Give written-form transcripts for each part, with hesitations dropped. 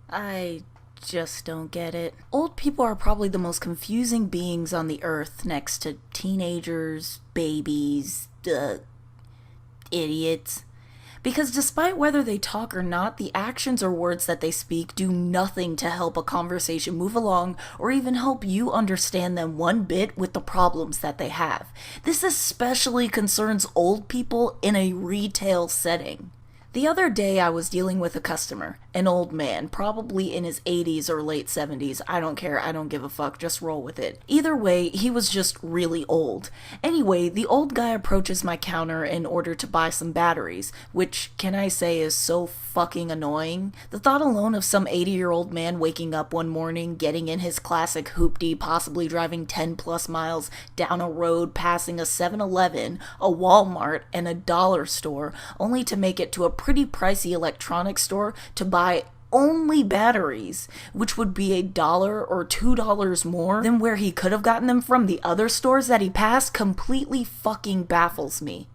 I just don't get it. Old people are probably the most confusing beings on the earth next to teenagers, babies, idiots. Because despite whether they talk or not, the actions or words that they speak do nothing to help a conversation move along or even help you understand them one bit with the problems that they have. This especially concerns old people in a retail setting. The other day, I was dealing with a customer, an old man, probably in his 80s or late 70s. I don't care, I don't give a fuck, just roll with it. Either way, he was just really old. Anyway, the old guy approaches my counter in order to buy some batteries, which, can I say, is so fucking annoying. The thought alone of some 80-year-old man waking up one morning, getting in his classic hoopty, possibly driving 10 plus miles down a road, passing a 7-Eleven, a Walmart, and a dollar store, only to make it to a pretty pricey electronics store to buy only batteries, which would be $1 or $2 more than where he could have gotten them from the other stores that he passed, completely fucking baffles me.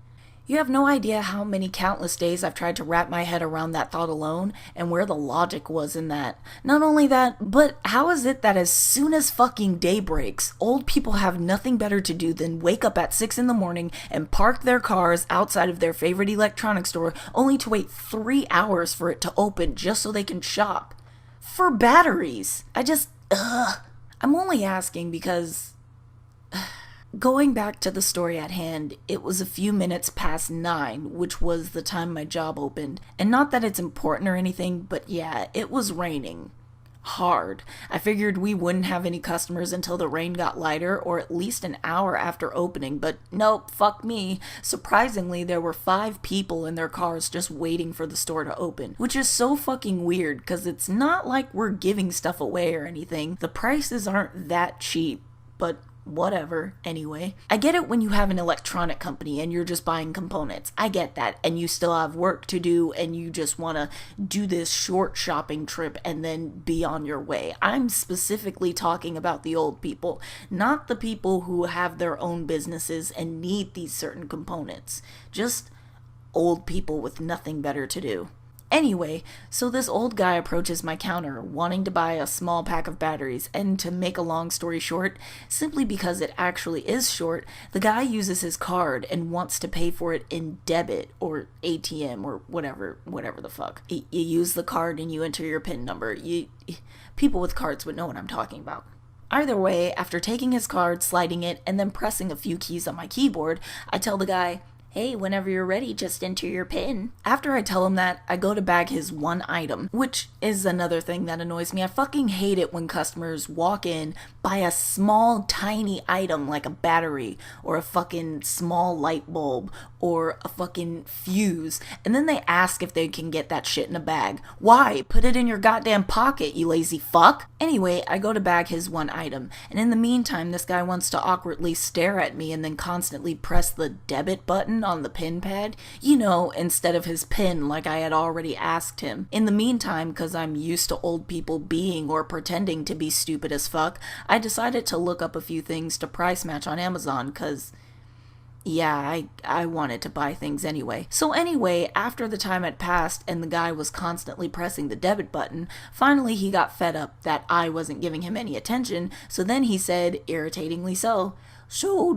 You have no idea how many countless days I've tried to wrap my head around that thought alone and where the logic was in that. Not only that, but how is it that as soon as fucking day breaks, old people have nothing better to do than wake up at 6 in the morning and park their cars outside of their favorite electronics store only to wait 3 hours for it to open just so they can shop? For batteries. I'm only asking because going back to the story at hand, it was a few minutes past 9, which was the time my job opened. And not that it's important or anything, but yeah, it was raining. Hard. I figured we wouldn't have any customers until the rain got lighter, or at least an hour after opening, but nope, fuck me. Surprisingly, there were 5 people in their cars just waiting for the store to open, which is so fucking weird, cause it's not like we're giving stuff away or anything. The prices aren't that cheap, but whatever, anyway. I get it when you have an electronic company and you're just buying components. I get that. And you still have work to do and you just want to do this short shopping trip and then be on your way. I'm specifically talking about the old people, not the people who have their own businesses and need these certain components. Just old people with nothing better to do. Anyway, so this old guy approaches my counter, wanting to buy a small pack of batteries, and to make a long story short, simply because it actually is short, the guy uses his card and wants to pay for it in debit, or ATM, or whatever the fuck. You use the card and you enter your PIN number. People with cards would know what I'm talking about. Either way, after taking his card, sliding it, and then pressing a few keys on my keyboard, I tell the guy, "Hey, whenever you're ready, just enter your PIN." After I tell him that, I go to bag his one item, which is another thing that annoys me. I fucking hate it when customers walk in, buy a small, tiny item like a battery, or a fucking small light bulb, or a fucking fuse, and then they ask if they can get that shit in a bag. Why? Put it in your goddamn pocket, you lazy fuck! Anyway, I go to bag his one item, and in the meantime, this guy wants to awkwardly stare at me and then constantly press the debit button on the pin pad, instead of his pin like I had already asked him. In the meantime, because I'm used to old people being or pretending to be stupid as fuck, I decided to look up a few things to price match on Amazon, because yeah, I wanted to buy things anyway. So anyway, after the time had passed and the guy was constantly pressing the debit button, finally he got fed up that I wasn't giving him any attention, so then he said, irritatingly so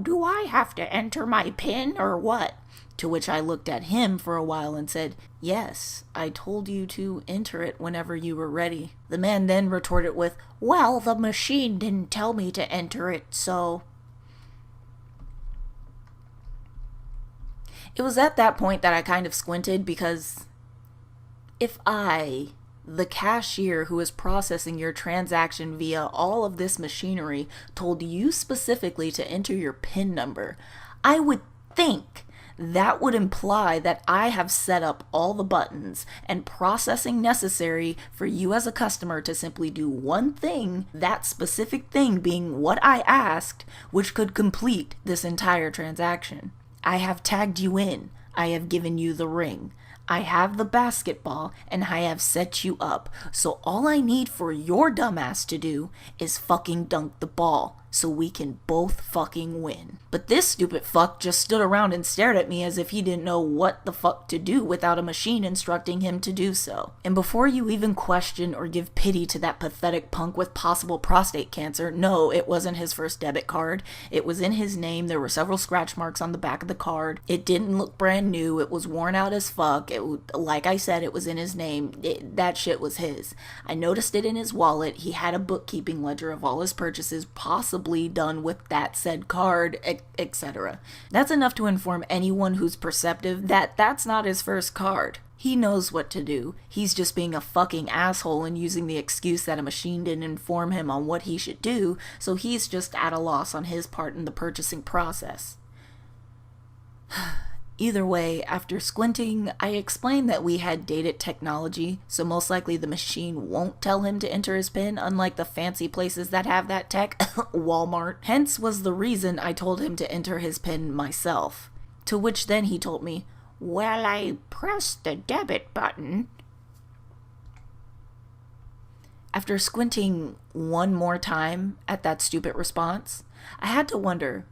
do I have to enter my PIN or what? To which I looked at him for a while and said, "Yes, I told you to enter it whenever you were ready." The man then retorted with, "Well, the machine didn't tell me to enter it, so..." It was at that point that I kind of squinted, because if I, the cashier who is processing your transaction via all of this machinery, told you specifically to enter your PIN number, I would think that would imply that I have set up all the buttons and processing necessary for you as a customer to simply do one thing, that specific thing being what I asked, which could complete this entire transaction. I have tagged you in. I have given you the ring. I have the basketball, and I have set you up. So all I need for your dumbass to do is fucking dunk the ball. so we can both fucking win. But this stupid fuck just stood around and stared at me as if he didn't know what the fuck to do without a machine instructing him to do so. And before you even question or give pity to that pathetic punk with possible prostate cancer, no, it wasn't his first debit card. It was in his name. There were several scratch marks on the back of the card. It didn't look brand new. It was worn out as fuck. Like I said, it was in his name. That shit was his. I noticed it in his wallet. He had a bookkeeping ledger of all his purchases, possibly done with that said card, etc. That's enough to inform anyone who's perceptive that that's not his first card. He knows what to do. He's just being a fucking asshole and using the excuse that a machine didn't inform him on what he should do, so he's just at a loss on his part in the purchasing process. Either way, after squinting, I explained that we had dated technology, so most likely the machine won't tell him to enter his PIN, unlike the fancy places that have that tech, Walmart. Hence was the reason I told him to enter his PIN myself. To which then he told me, "Well, I pressed the debit button." After squinting one more time at that stupid response, I had to wonder,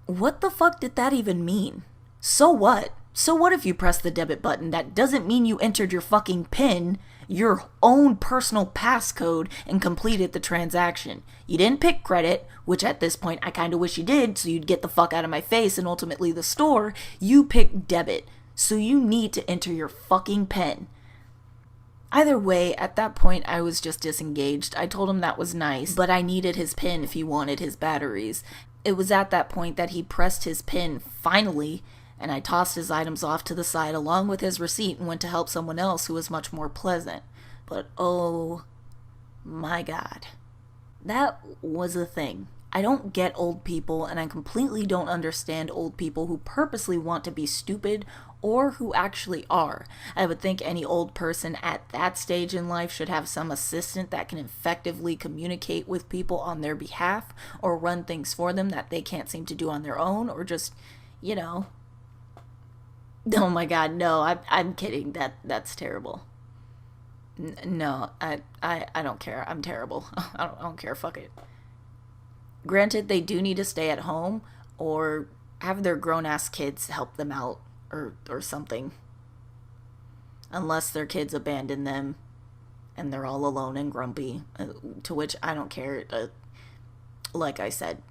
what the fuck did that even mean? So what? So what if you press the debit button? That doesn't mean you entered your fucking PIN, your own personal passcode, and completed the transaction. You didn't pick credit, which at this point I kinda wish you did, so you'd get the fuck out of my face and ultimately the store. You picked debit, so you need to enter your fucking PIN. Either way, at that point I was just disengaged. I told him that was nice, but I needed his PIN if he wanted his batteries. It was at that point that he pressed his PIN finally, and I tossed his items off to the side along with his receipt and went to help someone else who was much more pleasant. But oh my god, that was a thing. I don't get old people, and I completely don't understand old people who purposely want to be stupid or who actually are. I would think any old person at that stage in life should have some assistant that can effectively communicate with people on their behalf or run things for them that they can't seem to do on their own, or just, you know. Oh my god, no, I'm kidding. That's terrible. No, I don't care. I'm terrible. I don't care. Fuck it. Granted, they do need to stay at home or have their grown-ass kids help them out or something. Unless their kids abandon them and they're all alone and grumpy, to which I don't care. Like I said,